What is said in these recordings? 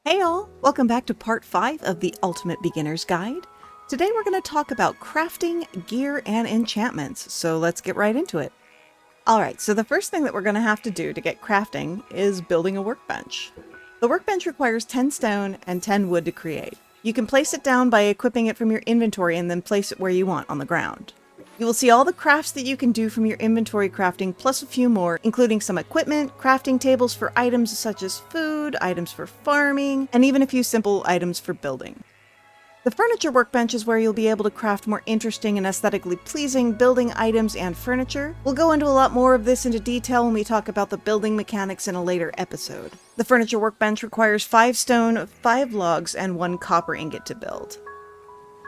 Hey all! Welcome back to part 5 of the Ultimate Beginner's Guide. Today we're going to talk about crafting, gear, and enchantments, so let's get right into it. Alright, so the first thing that we're going to have to do to get crafting is building a workbench. The workbench requires 10 stone and 10 wood to create. You can place it down by equipping it from your inventory and then place it where you want on the ground. You will see all the crafts that you can do from your inventory crafting, plus a few more, including some equipment, crafting tables for items such as food, items for farming, and even a few simple items for building. The furniture workbench is where you'll be able to craft more interesting and aesthetically pleasing building items and furniture. We'll go into a lot more of this into detail when we talk about the building mechanics in a later episode. The furniture workbench requires 5 stone, 5 logs, and 1 copper ingot to build.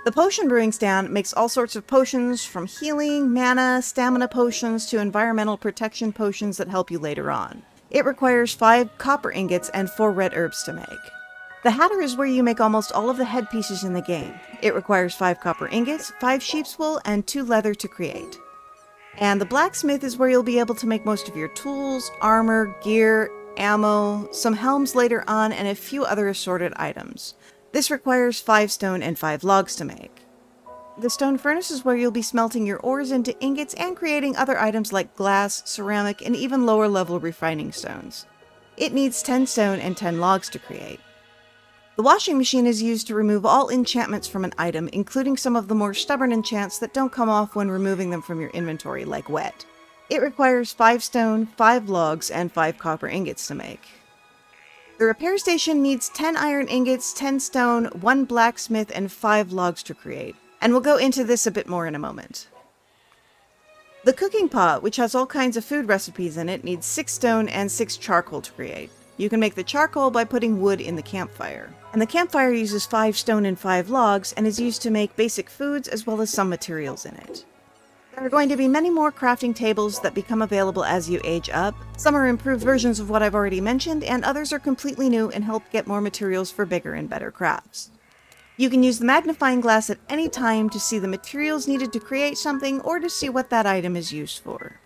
The potion brewing stand makes all sorts of potions, from healing, mana, stamina potions to environmental protection potions that help you later on. It requires 5 copper ingots and 4 red herbs to make. The hatter is where you make almost all of the headpieces in the game. It requires 5 copper ingots, 5 sheep's wool, and 2 leather to create. And the blacksmith is where you'll be able to make most of your tools, armor, gear, ammo, some helms later on, and a few other assorted items. This requires 5 stone and 5 logs to make. The stone furnace is where you'll be smelting your ores into ingots and creating other items like glass, ceramic, and even lower level refining stones. It needs 10 stone and 10 logs to create. The washing machine is used to remove all enchantments from an item, including some of the more stubborn enchants that don't come off when removing them from your inventory, like wet. It requires 5 stone, 5 logs, and 5 copper ingots to make. The repair station needs 10 iron ingots, 10 stone, 1 blacksmith, and 5 logs to create. And we'll go into this a bit more in a moment. The cooking pot, which has all kinds of food recipes in it, needs 6 stone and 6 charcoal to create. You can make the charcoal by putting wood in the campfire. And the campfire uses 5 stone and 5 logs and is used to make basic foods as well as some materials in it. There are going to be many more crafting tables that become available as you age up. Some are improved versions of what I've already mentioned, and others are completely new and help get more materials for bigger and better crafts. You can use the magnifying glass at any time to see the materials needed to create something or to see what that item is used for.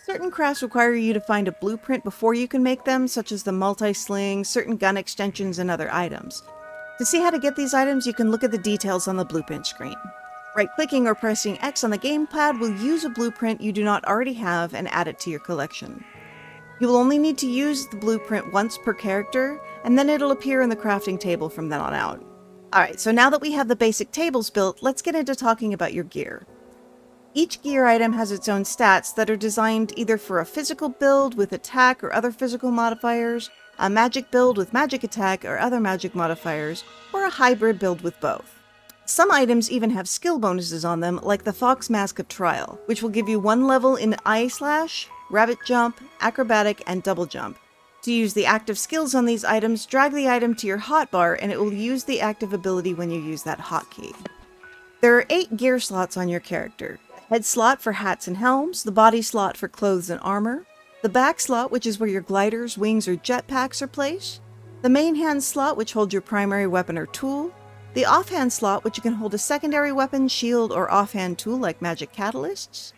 Certain crafts require you to find a blueprint before you can make them, such as the multi-sling, certain gun extensions, and other items. To see how to get these items, you can look at the details on the blueprint screen. Right-clicking or pressing X on the gamepad will use a blueprint you do not already have and add it to your collection. You will only need to use the blueprint once per character, and then it'll appear in the crafting table from then on out. Alright, so now that we have the basic tables built, let's get into talking about your gear. Each gear item has its own stats that are designed either for a physical build with attack or other physical modifiers, a magic build with magic attack or other magic modifiers, or a hybrid build with both. Some items even have skill bonuses on them, like the Fox Mask of Trial, which will give you 1 level in Eye Slash, Rabbit Jump, Acrobatic, and Double Jump. To use the active skills on these items, drag the item to your hotbar and it will use the active ability when you use that hotkey. There are 8 gear slots on your character. The head slot for hats and helms, the body slot for clothes and armor, the back slot, which is where your gliders, wings, or jetpacks are placed, the main hand slot, which holds your primary weapon or tool, the offhand slot, which you can hold a secondary weapon, shield, or offhand tool like magic catalysts,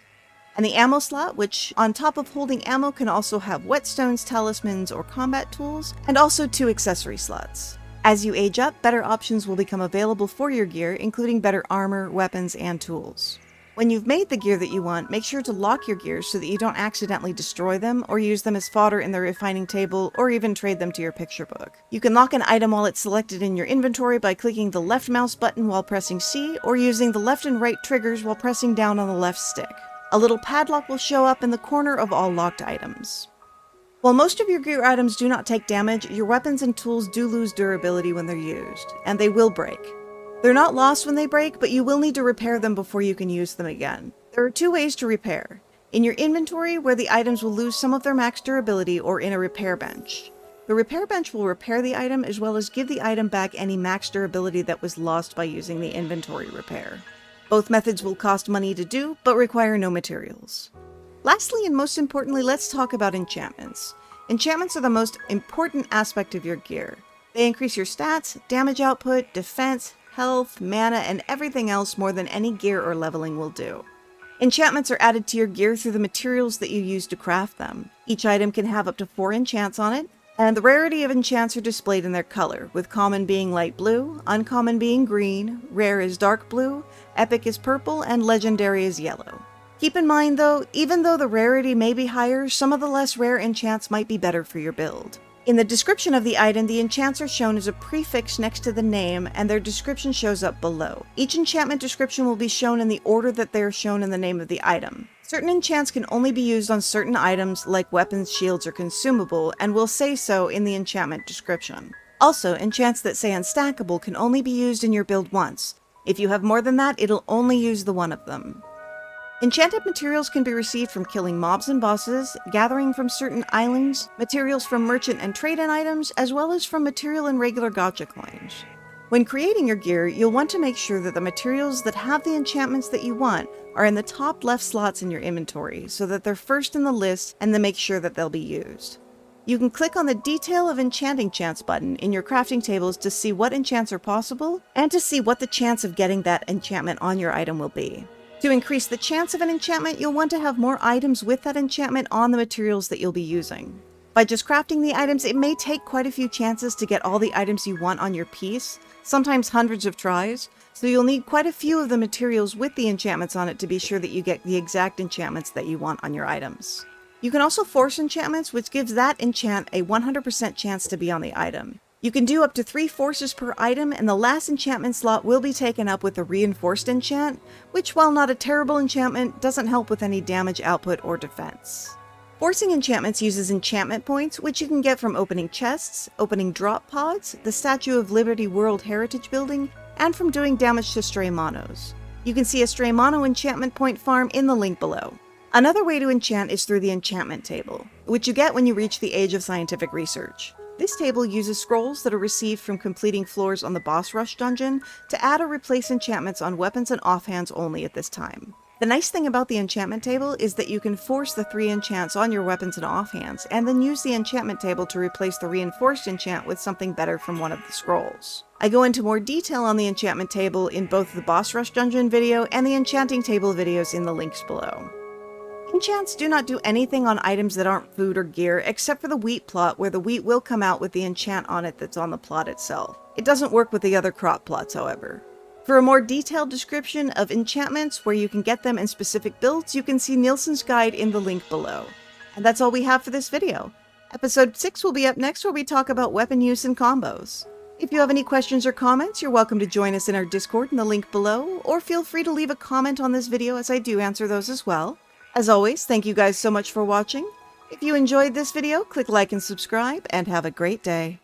and the ammo slot, which on top of holding ammo can also have whetstones, talismans, or combat tools, and also 2 accessory slots. As you age up, better options will become available for your gear, including better armor, weapons, and tools. When you've made the gear that you want, make sure to lock your gears so that you don't accidentally destroy them or use them as fodder in the refining table or even trade them to your picture book. You can lock an item while it's selected in your inventory by clicking the left mouse button while pressing C or using the left and right triggers while pressing down on the left stick. A little padlock will show up in the corner of all locked items. While most of your gear items do not take damage, your weapons and tools do lose durability when they're used, and they will break. They're not lost when they break, but you will need to repair them before you can use them again. There are 2 ways to repair. In your inventory, where the items will lose some of their max durability, or in a repair bench. The repair bench will repair the item as well as give the item back any max durability that was lost by using the inventory repair. Both methods will cost money to do, but require no materials. Lastly, and most importantly, let's talk about enchantments. Enchantments are the most important aspect of your gear. They increase your stats, damage output, defense, health, mana, and everything else more than any gear or leveling will do. Enchantments are added to your gear through the materials that you use to craft them. Each item can have up to 4 enchants on it, And the rarity of enchants are displayed in their color, with common being light blue, uncommon being green, rare is dark blue, epic is purple, and legendary is yellow. Keep in mind though, even though the rarity may be higher, some of the less rare enchants might be better for your build. In the description of the item, the enchants are shown as a prefix next to the name, and their description shows up below. Each enchantment description will be shown in the order that they are shown in the name of the item. Certain enchants can only be used on certain items like weapons, shields, or consumable, and will say so in the enchantment description. Also, enchants that say unstackable can only be used in your build once. If you have more than that, it'll only use the one of them. Enchanted materials can be received from killing mobs and bosses, gathering from certain islands, materials from merchant and trade-in items, as well as from material and regular gacha coins. When creating your gear, you'll want to make sure that the materials that have the enchantments that you want are in the top left slots in your inventory, so that they're first in the list and then make sure that they'll be used. You can click on the Detail of Enchanting Chance button in your crafting tables to see what enchants are possible, and to see what the chance of getting that enchantment on your item will be. To increase the chance of an enchantment, you'll want to have more items with that enchantment on the materials that you'll be using. By just crafting the items, it may take quite a few chances to get all the items you want on your piece, sometimes hundreds of tries, so you'll need quite a few of the materials with the enchantments on it to be sure that you get the exact enchantments that you want on your items. You can also force enchantments, which gives that enchant a 100% chance to be on the item. You can do up to 3 forces per item, and the last enchantment slot will be taken up with a reinforced enchant, which, while not a terrible enchantment, doesn't help with any damage output or defense. Forcing enchantments uses enchantment points, which you can get from opening chests, opening drop pods, the Statue of Liberty World Heritage Building, and from doing damage to stray monos. You can see a stray mono enchantment point farm in the link below. Another way to enchant is through the enchantment table, which you get when you reach the age of scientific research. This table uses scrolls that are received from completing floors on the boss rush dungeon to add or replace enchantments on weapons and offhands only at this time. The nice thing about the enchantment table is that you can force the 3 enchants on your weapons and offhands, and then use the enchantment table to replace the reinforced enchant with something better from one of the scrolls. I go into more detail on the enchantment table in both the boss rush dungeon video and the enchanting table videos in the links below. Enchants do not do anything on items that aren't food or gear, except for the wheat plot, where the wheat will come out with the enchant on it that's on the plot itself. It doesn't work with the other crop plots, however. For a more detailed description of enchantments, where you can get them in specific builds, you can see Nielsen's guide in the link below. And that's all we have for this video. Episode 6 will be up next, where we talk about weapon use and combos. If you have any questions or comments, you're welcome to join us in our Discord in the link below, or feel free to leave a comment on this video, as I do answer those as well. As always, thank you guys so much for watching. If you enjoyed this video, click like and subscribe, and have a great day.